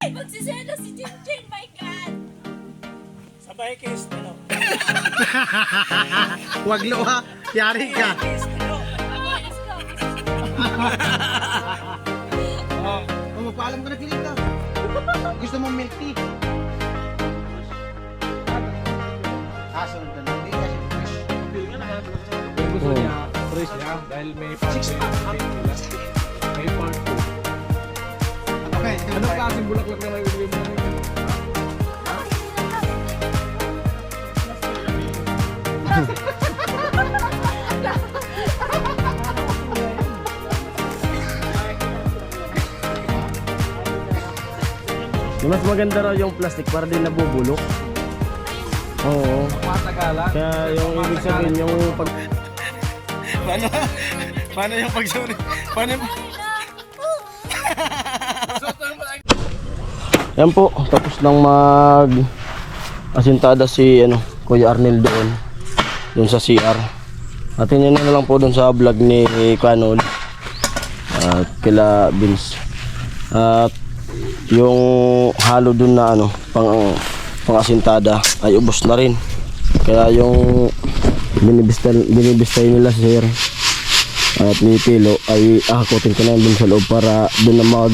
Magsiselo si Jinjin, my God! Sabay kiss, ano? Wag lo ha, yari ka. Kiss, ano? Let's go! Oh, magpaalam ka na kilita. Gusto mo milk tea? Sunod na lang. Hindi kasi fresh. Gusto niya, fresh niya, dahil may part 2 yung nila. May part 2. Okay, Anong klaseng bulaklak na may uwi mo? Mas maganda raw yung plastic para din nabubulok. Oo. Matagalan. Kaya yung ibig sabihin yung pag... Paano yung pagsuri? Paano yung... Yan po, tapos nang mag asintada si Kuya Arnel doon sa CR. Atin yun na lang po doon sa vlog ni Kanol at kila Vince. At yung halo doon na pang asintada ay ubos na rin. Kaya yung binibistay nila si Sir at ni Pilo ay ahakotin ko na doon sa loob para doon na mag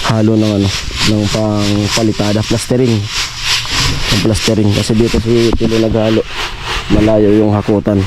halo ng ng pang palitada, plastering kasi dito si Pilo naghalo, malayo yung hakutan.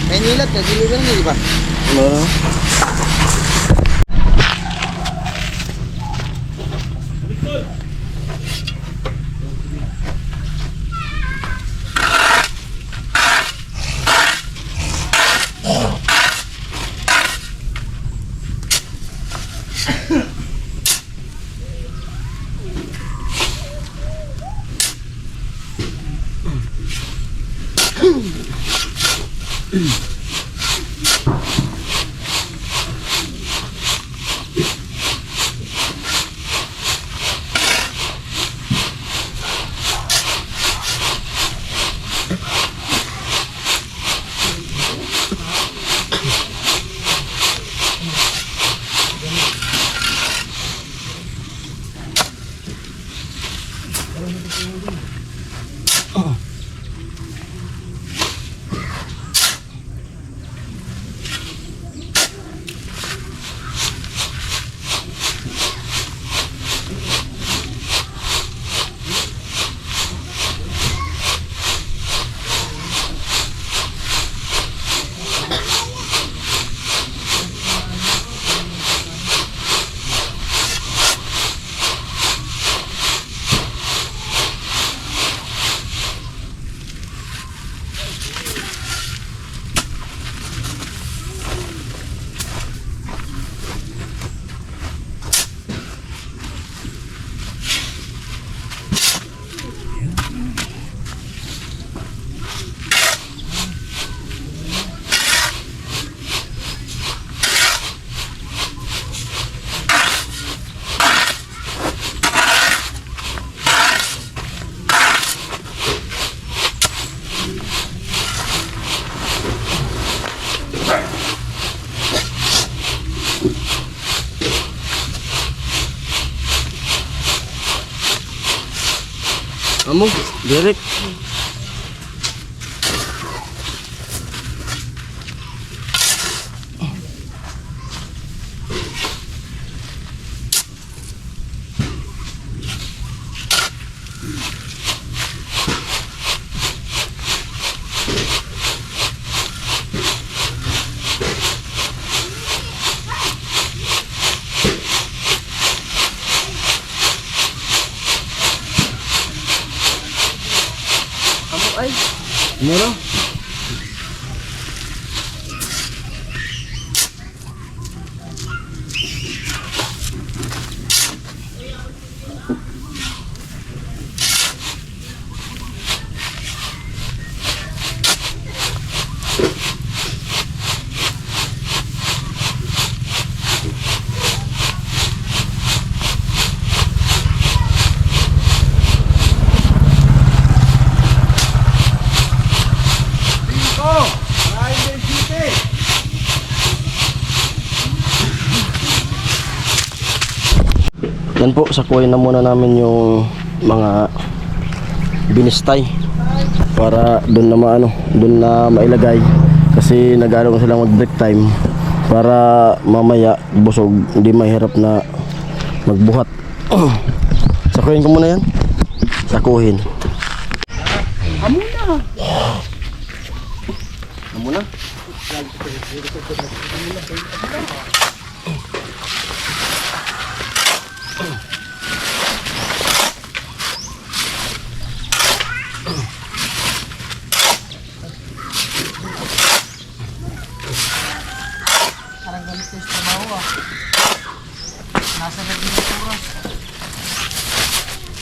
Maynilad, nag-deliver na, di ba? Amo, direct. Meron? Yan po, sakuhin na muna namin yung mga binistay para doon na doon na mailagay kasi nag-aaral silang mag break time para mamaya busog, hindi mahirap na magbuhat. Sakuhin ko muna yan. Sakuhin. Amuna.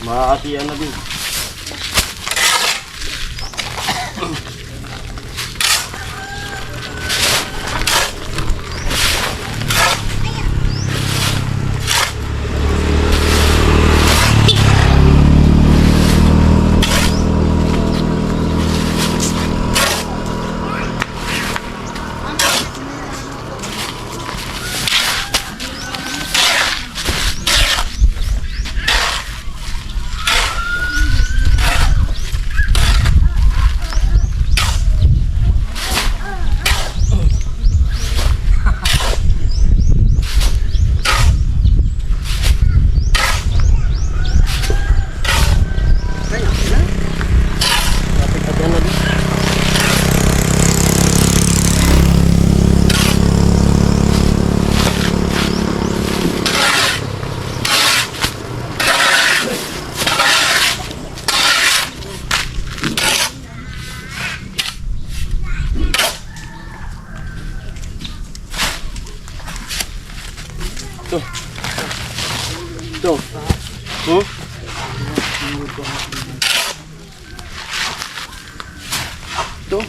Maatian na din. Ito. Ito.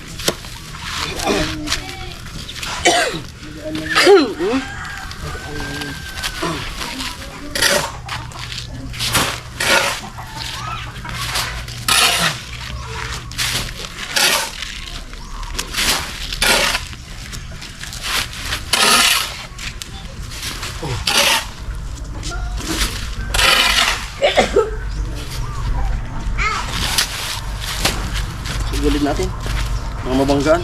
Sigulin natin mga mabanggaan.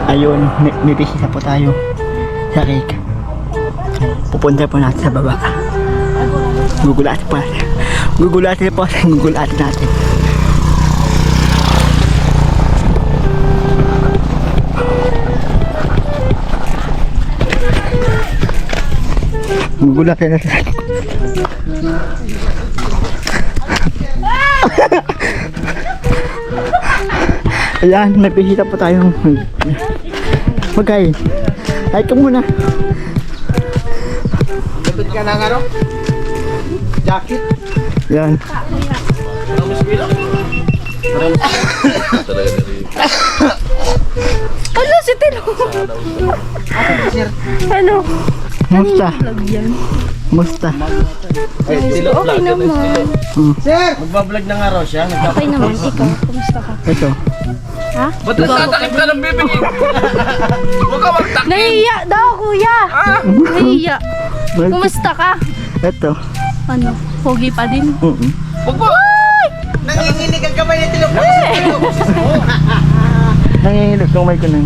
Ayun, may bisita po tayo sa lake. Pupunta po natin sa baba. Gugulatin po natin. Gugulatin natin. Gugulatin natin. Ayan, may bisita po tayong magkain. Ay ka muna. Lapit ka ng ano? Jacket. Yan. Ano si Tino? Ano? Musta? Musta? Ay, Tilo Okay vlog. naman. Sir! Magbablog na nga raw siya. Okay naman. Ikaw, kumusta ka? Ito. Ha? Ba't nagtatakip ka ng bibig? Huwag ka magtakip. Nahiya daw, kuya. Nahiya. Kumusta ka? Ito. Ano? Pogi pa din. Huwag mo. Nanginginig ang kamay ni Tilo. Nanginginig kung may kunan.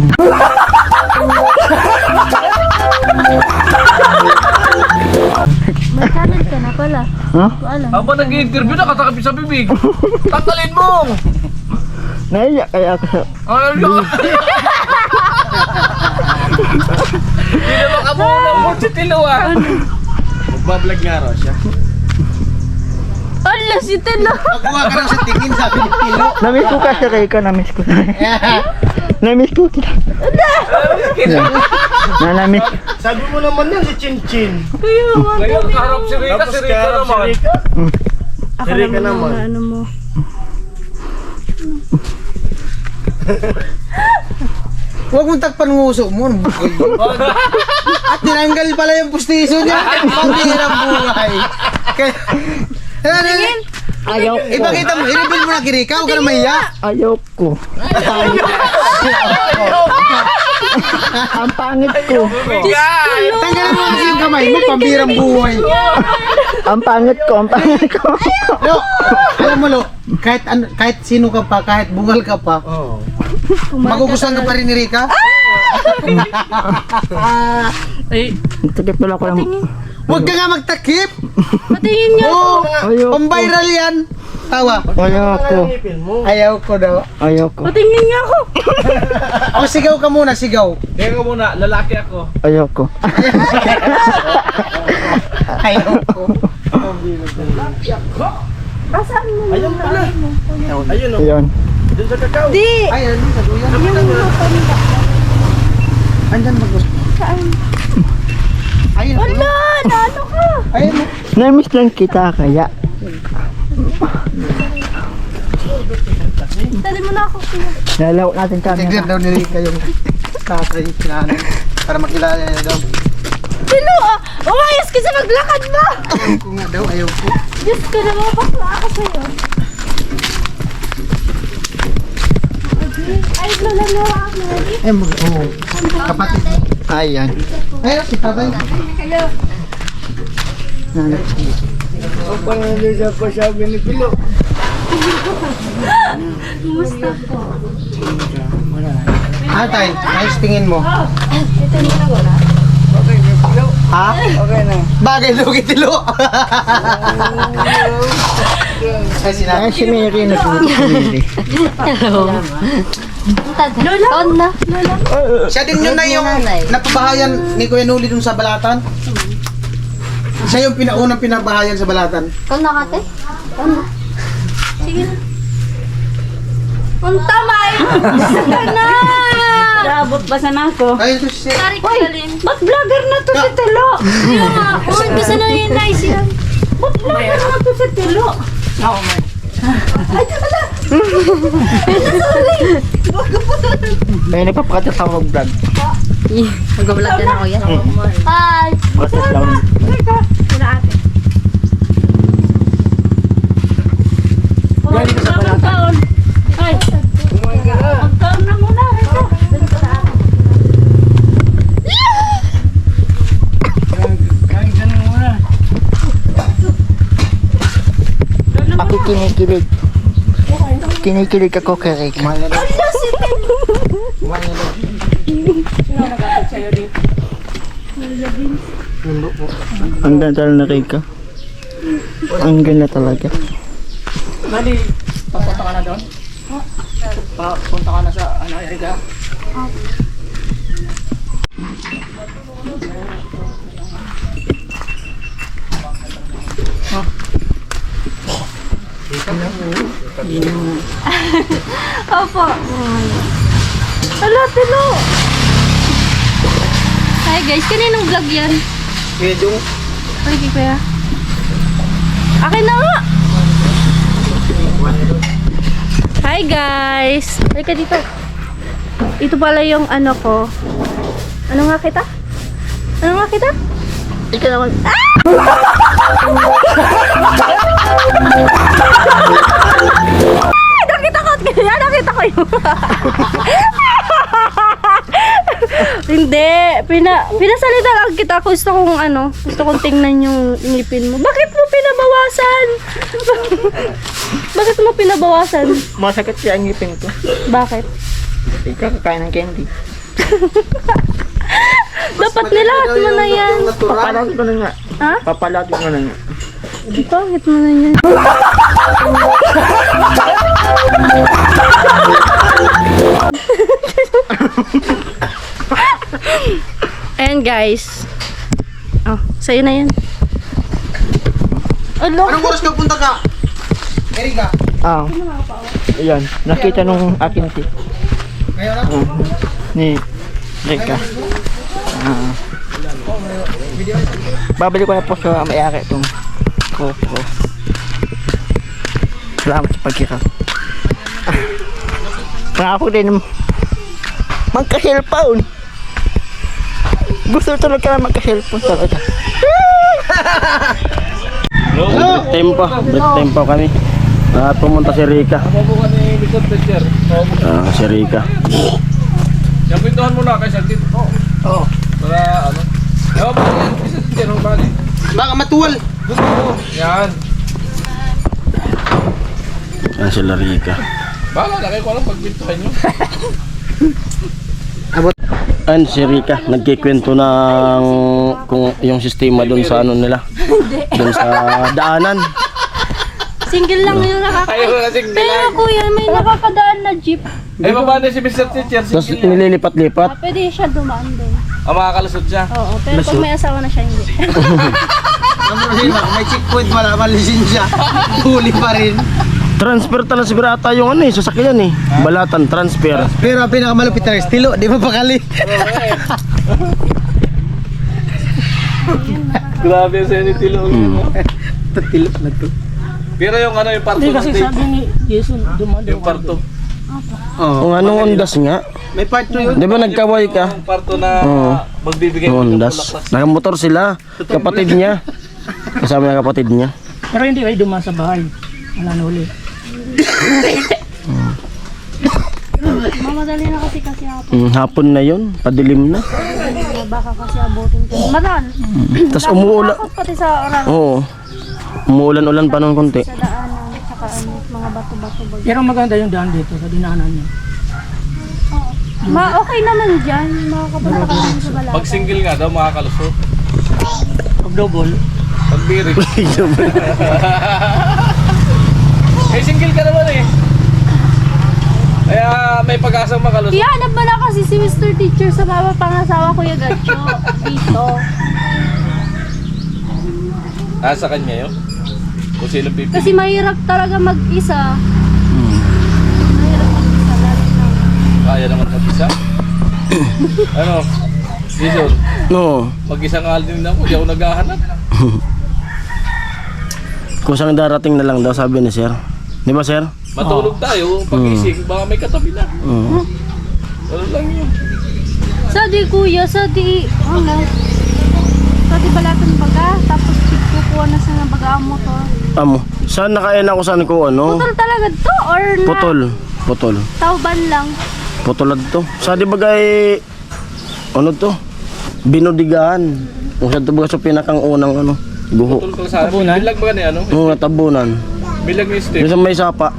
May channel ka na pala. Ha? Ko alam. Habang nag-i-interview, nakatakip sa bibig. Tanggalin mo. Naiya kaya ako sa... Ay, yun. Hindi naman ka muna mo si Tilo ah. Magbablog nga raw siya. Ala, si Tilo. Makuha ka lang sa tingin, sabi ni Tilo. Namiss ko kasi Rika, namiss ko. Namiss ko kita. Namiss. Sabi mo naman yan si Chin Chin. Ngayon, kaharap si Rika, si Rika naman. Ako Rika naman. naman. Ano mo? Huwag mong takpan ng uso mo. At tinanggal pala yung pustiso niya. Pambihirang buhay. Tingin! Ayaw ko. Ipakita mo, i-reveal mo na kay Rika. Huwag ka na mahiya. Ayaw ko. Ang pangit ko. Tanggalin mo kasi yung kamay mo, pambihirang buhay. Ang pangit ko. Ang pangit ko. Lo, alam mo Lo, kahit sino ka pa, kahit bungal ka pa, magugustuhan ka pa rin ni Rika. Takip pala ko lang. Huwag ka nga magtakip. Patingin niya. Oo, Ayaw ko. pang-viral yan. Tawa. Ayaw ko. Ayaw ko daw. Ayaw ko. Patingin niya ako. O sigaw ka muna, sigaw. Teka ka muna, lalaki ako. Ayaw ko. Ayaw ko. Basaan mo. Ayun pala. Ayun o. Ayun. Doon sa kakao. Di. Ay, ano sa duyan? Andyan mag-gusto. Saan? Ayun. Wala, naano ka? Ayun. Namiss lang kita kaya. Dali mo na ako. kuya. Lalawak natin Tignan camera. daw ni Rika yung tatay sinanay para makilala niya daw. Tilo, umayos ka sa maglakad mo. Ayaw ko nga daw, ayaw ko. Diyos ko na mga bakla ako sa'yo. Ay, lola na ako. Eh, oo. Kapatid mo. Ayan. Ayun, si tatay. Kumusta po? Ah, tay, ayos tingin mo. Ito niyo na wala. Ha? Okay na. Bagay daw kay Tilo. Ay, Ay, sinabi. si Mary na po. Si Mary. Lola? Lola? Lola? Siya din yun na yung napabahayan ni Kuya Nuli dun sa Balatan. Siya yung pinaunang pinabahayan sa Balatan. Kung nakate? Ano? Sige na. Ang tamay! Sige na! Rabot ba sana ako? Ayun to siya. Tari ko dalin. Ba't vlogger na to si Tilo? Hindi nga. Uy, kasi na yun na siya. Ba't vlogger na to si Tilo? Oo, man. Ay, wala! May nagpapakata sa mag-vlog. Mag-vlog na ako yan. Hi! Process lang. Sila ate. Galing ka sa Balatan. Ay! Magkaon na muna. Ako kinikilig. Kinikilig ako kay Rika. Ang ganda na Rika. Ang ganda talaga. Nani, papunta ka na doon? Papunta ka na sa Riga? Opo. Hala, Tilo. Hi guys, kaninong vlog yan? Medyo. Ay, kuya. Akin na nga. Hi guys. Halika dito. Ito pala yung ano ko. Ano nga kita? Ano nga kita? Ikaw naman. Nakita ko yun. Hindi, pinasalita lang kita. Gusto kong tingnan yung ngipin mo. Bakit mo pinabawasan? Bakit mo pinabawasan? Masakit siya ang ngipin ko. Bakit? Ikaw kakain ng candy. Dapat nilahat mo na yan. Papalagi ko na nga. Ha? Papalagi ko na nga. Bakit mo na yan? Ayan guys. Oh, sa'yo na yan. Alo. Anong oras ka punta ka? Erika. Ayan. Nakita nung akin Ngayon na? ni Rika. Babalik ko na po sa may-ari itong GoPro. Salamat sa pagkikap. Pangako din magka-cellphone. Gusto talaga na magka-cellphone talaga. Break time pa kami. At pumunta si Rika. Mabubukan ni likod teacher. Si Rika. Yung pintuhan muna kay Sir Tito. Oo. Para ano? Ewan ba yan? Isa teacher, ang bali. Baka matuwal. Yan. Yan sila Rika. Baka na kayo ko alam pagpintuhan nyo. Ayan si Rika. Nagkikwento ng kung yung sistema doon sa ano nila. Doon sa daanan. Single lang yung nakakadaan. Ayaw na kasing Pero kuya, may nakakadaan na jeep. Eh, paano si Mr. Teacher? Tapos nililipat-lipat. Pwede siya dumaan doon. Makakalusot siya. Oo, pero pag may asawa na siya, hindi. May checkpoint wala, malisensya. Huli pa rin. Transfer talaga siguro ata yung ano sasakyan Balatan, transfer. Pero ang pinakamalupit na estilo, di ba pakali? Grabe sa inyo tilo. Tatilip na to. Pero yung ano yung parto Kasi sabi ni Jason, yung parto. Kung anong ondas nga. May part 2 yun. Di ba nagkaway ka? Yung parto na magbibigay Yung ng ondas. Nakamotor sila. Kapatid niya. Kasama yung kapatid niya. Pero hindi kayo dumaan sa bahay. Wala na uli. Mamadali na kasi ako. Hapon na yun. Padilim na. Baka kasi abutin ko. Maran. Tapos umuulan. Takot pati sa orang. Oo. Umuulan-ulan pa nung konti. Sa daanan. Tsaka mga bato-bato. Pero maganda yung daan dito sa dinaanan niya. Okay naman dyan. Makakapunta ka naman sa balata. Pag single nga daw makakalusot. Pag double, Pag birik. Eh single ka naman eh. Kaya may pag-asang makalusot. Ihanap mo na kasi si Mr. Teacher sa mga pangasawa Kuya Gacho dito. Sa kanya yun? Kung sino pipili. Kasi mahirap talaga mag-isa. Mahirap mag-isa. Lalo na. Kaya naman mag-isa. Ano? Jason, No. mag-isa nga din ako. Di ako naghahanap. Kusang darating na lang daw sabi ni Sir. Di ba Sir? Matulog tayo. Pag-ising, baka may katabi na. Oo. Ano lang yun. Sadi kuya, sadi ano? Sadi balatan baga, tapos kukuha na sa baga ang motor. Amo. Saan nakain ako saan ko ano? Putol talaga to or na Putol. tauban lang? Putulad to. Sa di bagay ano to? Binudigaan. Kung sa tubaga sa pinakang unang ano, guho. Tulog ka sa akin. Bilag ba ni ano? Oo, tabunan. Bilag ni Steve. Yung sa may sapa.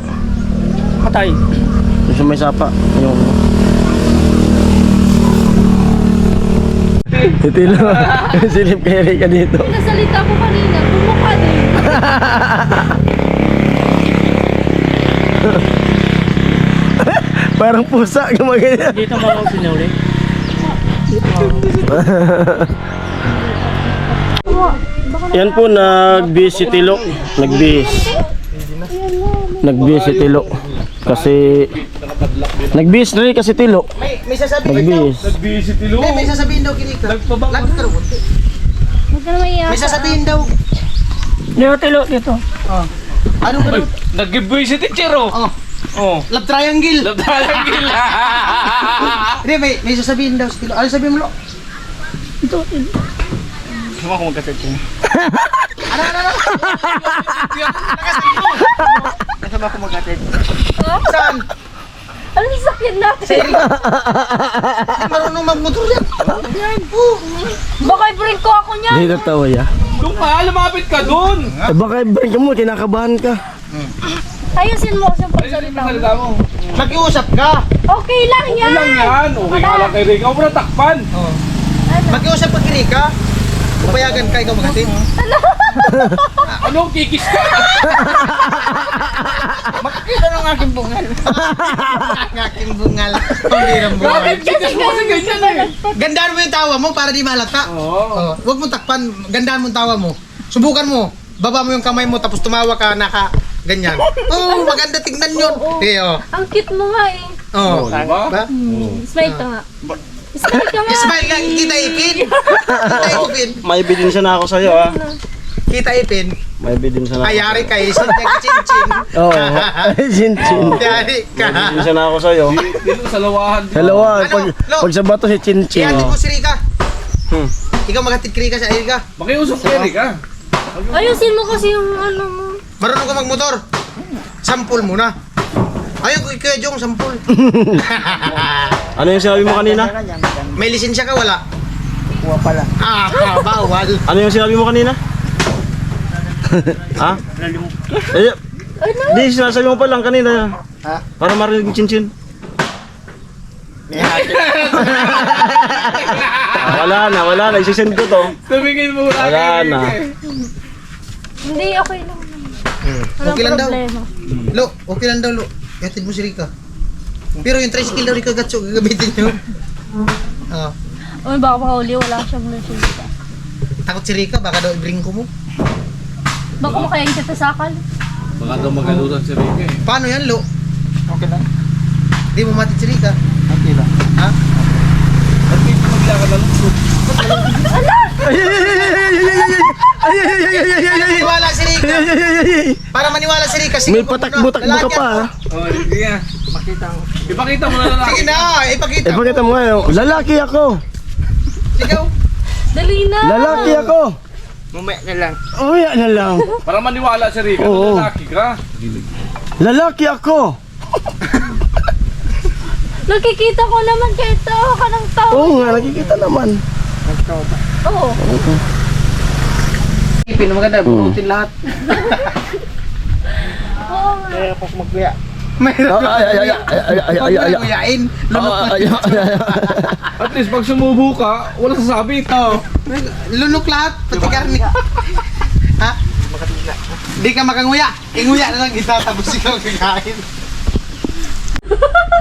patay. Yung sa may sapa. Yung Titilo. Silip kay Rika dito. Nasalita ko kanina, bumukha din. Parang pusa gumagana. Dito mo ako sinuli. Yan po nag-bis si Tilo. Nag-bis si Tilo. Kasi nag-bis rin kasi Tilo. May sasabihin daw. Nag-bis. Busy tilo. May sasabihin daw kinika. Nagpabak. Huwag ka na maiyak. May sasabihin daw. Dito, tilo, dito. Ano ba? Nag-busy si teacher oh. Oh. Love triangle. Love triangle. Hindi, may sasabihin daw. Ano sabihin mo, Lo? Sama ko magkatid ko. Kasama ko magkatid. Saan? Ano yung sakyan natin? Marunong magmotor yan. Baka i-break ko ako niyan. Dito tawa ya. Doon ka, lumapit ka doon! Eh baka i-break mo, kinakabahan ka. Ayusin mo kasi yung Ayun yung pagsalita mo. salita mo. Mag-iusap ka. Okay lang yan. Okay lang yan. Okay nga lang kay Rick. Huwag mo na takpan. Mag-iusap pag kini ka. Papayagan ka, ikaw maghatid. Anong kikis ka? Makikita ng aking bungal. Ang aking bungal. Pambirang bungal. Bakit kikis mo kasi ganyan eh? Gandaan mo yung tawa mo para di malata. Oo. Huwag mo takpan. Gandaan mo yung tawa mo. Subukan mo. Baba mo yung kamay mo tapos tumawa ka naka ganyan. Oh, maganda tingnan yun. Oh. Ang cute mo nga eh. Oh. Diba? Ba? Smile ka nga. Smile ka nga. Smile lang, kita ipin. Kita ipin. May ebidensya na ako sa'yo ah. Kita ipin. May ebidensya na ako. Ayari kay chin-chin. Oo. Chin-chin. Yari ka. May ebidensya na ako sa'yo. Dito sa lawahan. Dalawa, Ano? Lo? pag sa bato si Chin-Chin. Ihatid Oh. mo si Rika. Hmm. Ikaw maghatid kay Rika sa Rika. Makiusap kay Rick ah. Ayusin mo kasi yung ano mo. Marunong ka magmotor. Sampul muna. Ayun ko Kuya Jong, sampul. Ano yung sinabi mo kanina? May lisensya ka wala? Kuha pala. Bawal. Ano yung sinabi mo kanina? Ha? Eh, di, sinasabi mo pa lang kanina. Ha? Para marinig yung Chin-Chin. Wala na. Isisend ko to. Tumingin mo na Wala kay Rick na. eh. Hindi, okay lang. Walang Okay lang daw. problema. Lo, okay lang daw, Lo. Ihatid mo si Rika. Pero yung tricycle daw Rika Gatso, gagamitin nyo. Oh. Uy, baka mahuli. Wala siyang lisensya. Takot si Rika, baka daw i-bring ko mo. Baka makayain kita sa akal. Baka daw magalutan si Rick eh. Paano yan, Lo? Okay lang. Di mo matid si Rika. Okay lang. Ha? At least maglakad na lang. Para maniwala si Rika. Para maniwala si Rika. Sige, May patakbo-takbo ka pa ha. Oh, hindi nga. Ipakita mo na lang. Sige na, ipakita. Ipakita mo ngayon. Lalaki ako. Sigaw. Dali na. Lalaki ako. Mamaya na lang. Oh, yan na lang. Para maniwala si Rick. Oo. Lalaki ka. Lalaki ako. Nakikita ko naman kayo tao ka ng tao. Oo nga, nakikita naman. Oo. Ipin, maganda. Burutin lahat. Oo nga. Kaya ako magkuya. Mayroon. Ay. Kuyain. Lunok Ay. At least pag sumubo ka, wala sasabit. Oh. Lunok lahat, pati karni. Ha? Di ka makanguya. Inguya na lang kita tapos ikaw kakain.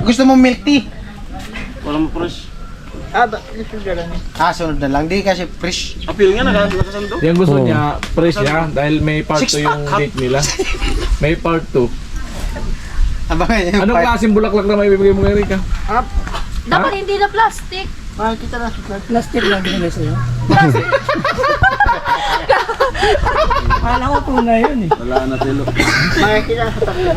Gusto mo milk tea? Walang fresh. Ito lang eh. Sunod na lang. Di kasi fresh. Appeal nga, nakasando. Yan gusto Oo. niya, fresh niya, dahil may part 2 yung date nila. May part 2. Abangan niyo. Anong klaseng bulaklak na may bibigay mo kay Rick ah? Dapat hindi na plastic. Makikita na sa plastic lang binigay sa'yo. Kala ko po na yun eh. Wala na tilo. Makikita na sa tatlo.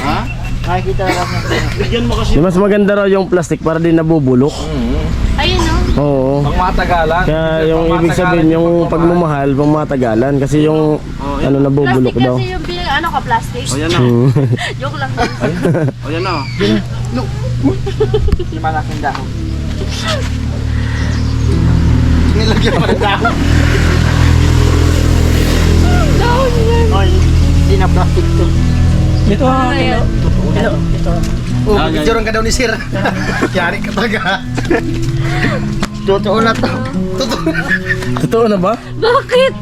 Ha? Makikita na lang sa Bigyan mo kasi. Mas maganda raw yung plastic para din nabubulok. Ayun no. Oo. Pang matagalan. Kaya yung ibig sabihin yung pagmamahal, pang matagalan. Kasi yung ano nabubulok Plastic daw. kasi yung ano ka plastic. yan na. Joke lang. O yan na. malaking dahon. Nilagyan pa ng dahon. Oy, hindi na plastic to. Dito ha. Ano yan? Oh, picturean ka daw ni Sir. Yari ka talaga. Totoo na to. Totoo. Totoo na ba? Bakit?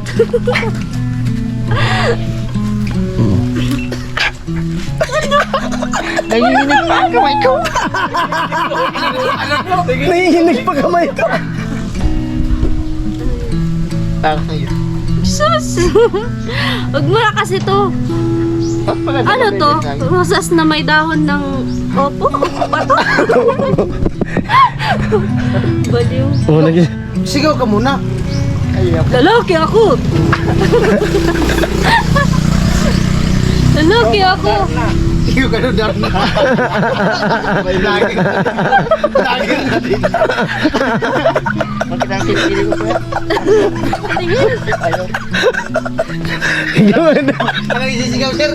Nanginginig pa ang kamay ko. Nanginginig pa kamay ko. Para sa'yo. Sus! Huwag mo na kasi to. Ano to? Rosas na may dahon ng opo? Bato? Baliw. Oh, Sigaw ka muna. Lalaki ako! Lalaki ako! Yung ganun daw na. May vlogger. Vlogger na din. Magkita ang pinipili ko kuya. Ayaw. Gawin na. Anong isisigaw, sir?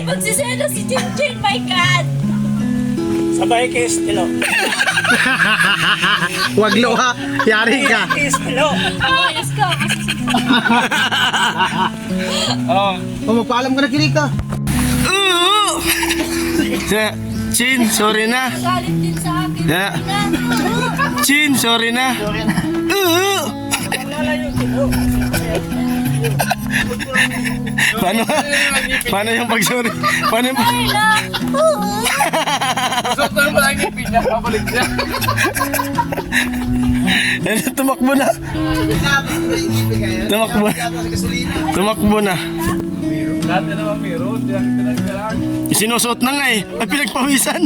Magsiselo si Jinjin, my God! Sabay kiss, hello. Wag lo ha. Yari ka. Kiss, hello. Ayos ka! Oh, magpaalam ka na Kirika. Chin, sorry na. Galit din sa akin. Yeah. Chin, sorry na. Paano yung pag-sorry? Paano yung Ay lang! Gusto mo lang yung pinya, babalik niya. Tumakbo na. Tumakbo na. Tumakbo na. Lahat na naman meron, di natin pinagkalaan. Sinusuot na nga eh. Ay pinagpawisan.